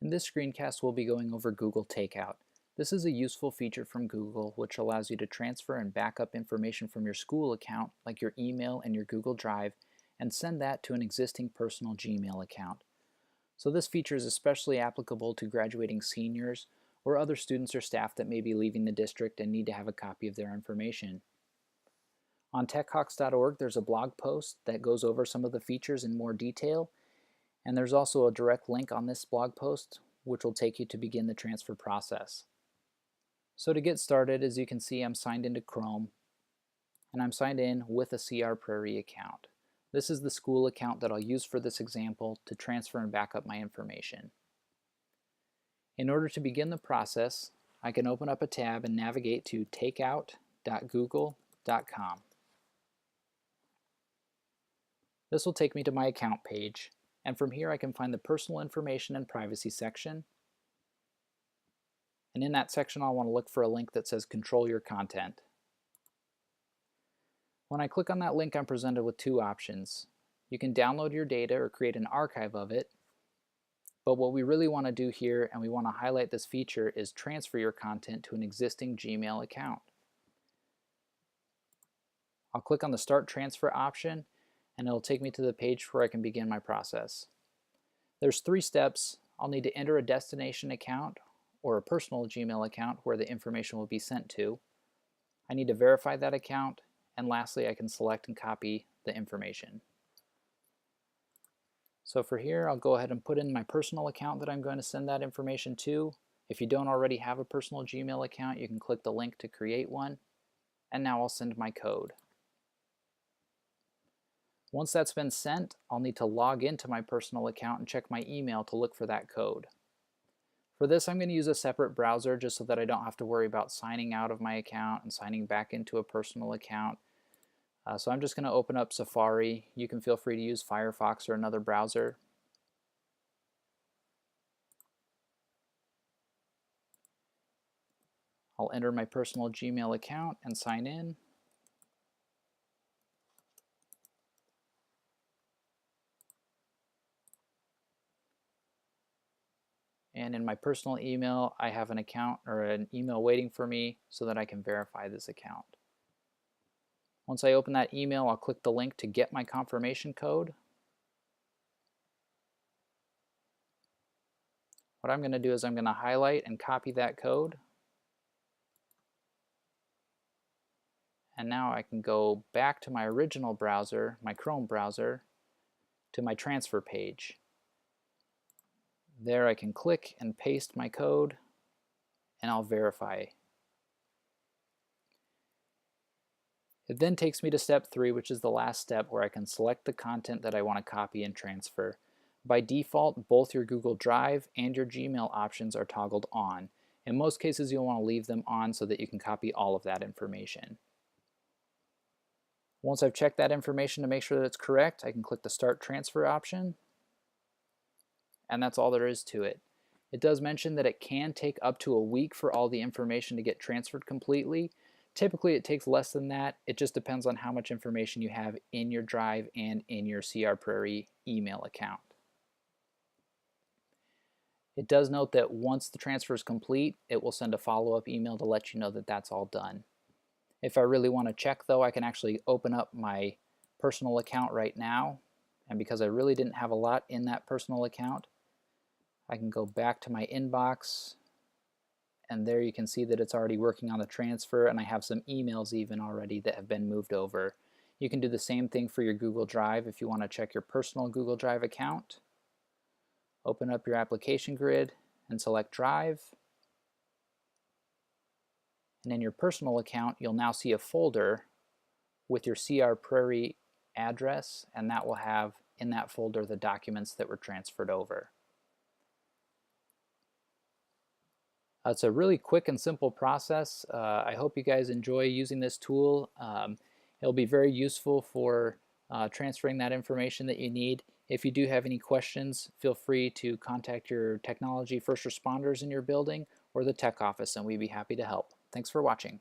In this screencast, we'll be going over Google Takeout. This is a useful feature from Google which allows you to transfer and back up information from your school account, like your email and your Google Drive, and send that to an existing personal Gmail account. So this feature is especially applicable to graduating seniors or other students or staff that may be leaving the district and need to have a copy of their information. On techhawks.org, there's a blog post that goes over some of the features in more detail, and there's also a direct link on this blog post which will take you to begin the transfer process. So to get started, as you can see, I'm signed into Chrome, and I'm signed in with a CR Prairie account. This is the school account that I'll use for this example to transfer and back up my information. In order to begin the process, I can open up a tab and navigate to takeout.google.com. This will take me to my account page, and from here I can find the personal information and privacy section. And in that section I'll want to look for a link that says control your content. When I click on that link, I'm presented with two options. You can download your data or create an archive of it, but what we really want to do here, and we want to highlight this feature, is transfer your content to an existing Gmail account. I'll click on the Start Transfer option, and it'll take me to the page where I can begin my process. There's 3 steps. I'll need to enter a destination account or a personal Gmail account where the information will be sent to. I need to verify that account, and lastly I can select and copy the information. So for here I'll go ahead and put in my personal account that I'm going to send that information to. If you don't already have a personal Gmail account, you can click the link to create one, and now I'll send my code. Once that's been sent, I'll need to log into my personal account and check my email to look for that code. For this, I'm going to use a separate browser just so that I don't have to worry about signing out of my account and signing back into a personal account. So I'm just going to open up Safari. You can feel free to use Firefox or another browser. I'll enter my personal Gmail account and sign in. And in my personal email, I have an account or an email waiting for me so that I can verify this account. Once I open that email, I'll click the link to get my confirmation code. What I'm going to do is I'm going to highlight and copy that code. And now I can go back to my original browser, my Chrome browser, to my transfer page. There I can click and paste my code, and I'll verify. It then takes me to step 3, which is the last step, where I can select the content that I want to copy and transfer. By default, both your Google Drive and your Gmail options are toggled on. In most cases, you'll want to leave them on so that you can copy all of that information. Once I've checked that information to make sure that it's correct, I can click the Start Transfer option, and that's all there is to it. It does mention that it can take up to a week for all the information to get transferred completely. Typically it takes less than that. It just depends on how much information you have in your Drive and in your CR Prairie email account. It does note that once the transfer is complete, it will send a follow-up email to let you know that that's all done. If I really want to check though, I can actually open up my personal account right now, and because I really didn't have a lot in that personal account, I can go back to my inbox, and there you can see that it's already working on the transfer, and I have some emails even already that have been moved over. You can do the same thing for your Google Drive if you want to check your personal Google Drive account. Open up your application grid and select Drive. And in your personal account, you'll now see a folder with your CR Prairie address, and that will have in that folder the documents that were transferred over. It's a really quick and simple process. I hope you guys enjoy using this tool. It'll be very useful for transferring that information that you need. If you do have any questions, feel free to contact your technology first responders in your building or the tech office, and we'd be happy to help. Thanks for watching.